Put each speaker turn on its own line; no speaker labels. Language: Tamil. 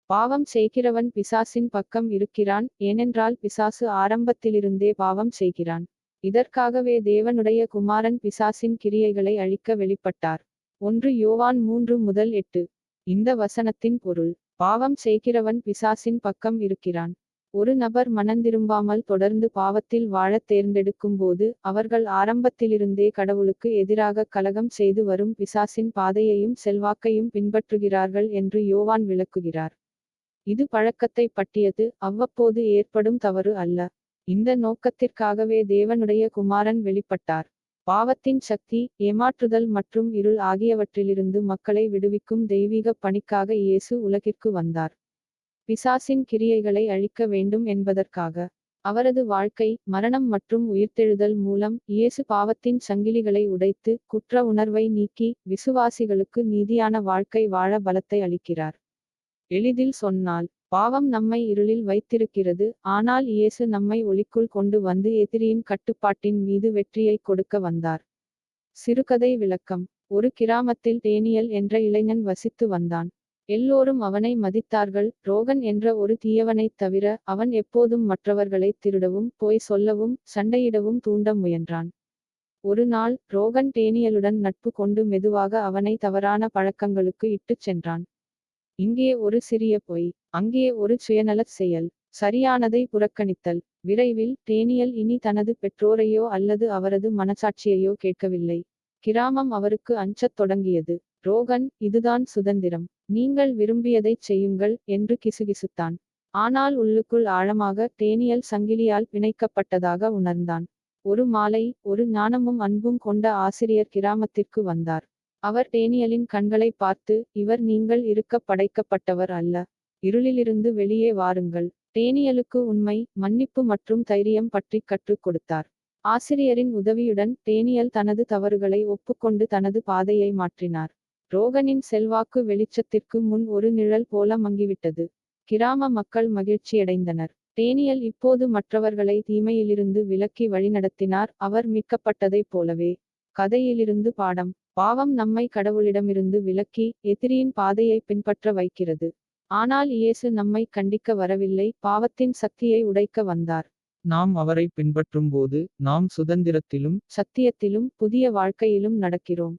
பாவம் செய்கிறவன் பிசாசின் பக்கம் இருக்கிறான், ஏனென்றால் பிசாசு ஆரம்பத்திலிருந்தே பாவம் செய்கிறான். இதற்காகவே தேவனுடைய குமாரன் பிசாசின் கிரியைகளை அழிக்க வெளிப்பட்டார். 1 யோவான் 3:8. இந்த வசனத்தின் பொருள்: பாவம் செய்கிறவன் பிசாசின் பக்கம் இருக்கிறான். ஒரு நபர் மனந்திரும்பாமல் தொடர்ந்து பாவத்தில் வாழத் தேர்ந்தெடுக்கும்போது, அவர்கள் ஆரம்பத்திலிருந்தே கடவுளுக்கு எதிராக கலகம் செய்து வரும் பிசாசின் பாதையையும் செல்வாக்கையும் பின்பற்றுகிறார்கள் என்று யோவான் விளக்குகிறார். இது பழக்கத்தை பற்றியது, அவ்வப்போது ஏற்படும் தவறு அல்ல. இந்த நோக்கத்திற்காகவே தேவனுடைய குமாரன் வெளிப்பட்டார். பாவத்தின் சக்தி, ஏமாற்றுதல் மற்றும் இருள் ஆகியவற்றிலிருந்து மக்களை விடுவிக்கும் தெய்வீக பணிக்காக இயேசு உலகிற்கு வந்தார். பிசாசின் கிரியைகளை அழிக்க வேண்டும் என்பதற்காக. அவரது வாழ்க்கை, மரணம் மற்றும் உயிர்த்தெழுதல் மூலம் இயேசு பாவத்தின் சங்கிலிகளை உடைத்து, குற்ற உணர்வை நீக்கி, விசுவாசிகளுக்கு நீதியான வாழ்க்கை வாழ பலத்தை அளிக்கிறார். எளிதில் சொன்னால், பாவம் நம்மை இருளில் வைத்திருக்கிறது, ஆனால் இயேசு நம்மை ஒளிக்குள் கொண்டு வந்து எதிரியின் கட்டுப்பாட்டின் மீது வெற்றியை கொடுக்க வந்தார். சிறுகதை விளக்கம்: ஒரு கிராமத்தில் டேனியல் என்ற இளைஞன் வசித்து வந்தான். எல்லோரும் அவனை மதித்தார்கள். ரோகன் என்ற ஒரு தீயவனைத் தவிர, அவன் எப்போதும் மற்றவர்களை திருடவும், பொய் சொல்லவும், சண்டையிடவும் தூண்ட முயன்றான். ஒரு நாள், ரோகன் டேனியலுடன் நட்பு கொண்டு மெதுவாக அவனை தவறான பழக்கங்களுக்கு இட்டுச் சென்றான். இங்கே ஒரு சிறிய பொய், அங்கே ஒரு சுயநலச் செயல், சரியானதை புறக்கணித்தல். விரைவில், டேனியல் இனி தனது பெற்றோரையோ அல்லது அவரது மனசாட்சியையோ கேட்கவில்லை. கிராமம் அவருக்கு அஞ்சத் தொடங்கியது. ரோகன், இதுதான் சுதந்திரம், நீங்கள் விரும்பியதைச் செய்யுங்கள் என்று கிசுகிசுத்தான். ஆனால் உள்ளுக்குள் ஆழமாக டேனியல் சங்கிலியால் பிணைக்கப்பட்டதாக உணர்ந்தான். ஒரு மாலை, ஒரு ஞானமும் அன்பும் கொண்ட ஆசிரியர் கிராமத்திற்கு வந்தார். அவர் டேனியலின் கண்களை பார்த்து, இவர் நீங்கள் இருக்க படைக்கப்பட்டவர் அல்ல. இருளிலிருந்து வெளியே வாருங்கள். டேனியலுக்கு உண்மை, மன்னிப்பு மற்றும் தைரியம் பற்றி கற்றுக் கொடுத்தார். ஆசிரியரின் உதவியுடன் டேனியல் தனது தவறுகளை ஒப்புக்கொண்டு தனது பாதையை மாற்றினார். ரோகனின் செல்வாக்கு வெளிச்சத்திற்கு முன் ஒரு நிழல் போல மங்கிவிட்டது. கிராம மக்கள் மகிழ்ச்சியடைந்தனர். டேனியல் இப்போது மற்றவர்களை தீமையிலிருந்து விலக்கி வழிநடத்தினார், அவர் மீட்கப்பட்டதைப் போலவே. கதையிலிருந்து பாடம்: பாவம் நம்மை கடவுளிடமிருந்து விலக்கி, எதிரியின் பாதையை பின்பற்ற வைக்கிறது. ஆனால் இயேசு நம்மை கண்டிக்க வரவில்லை, பாவத்தின் சக்தியை உடைக்க வந்தார்.
நாம் அவரை பின்பற்றும்போது, நாம் சுதந்திரத்திலும்
சத்தியத்திலும் புதிய வாழ்க்கையிலும் நடக்கிறோம்.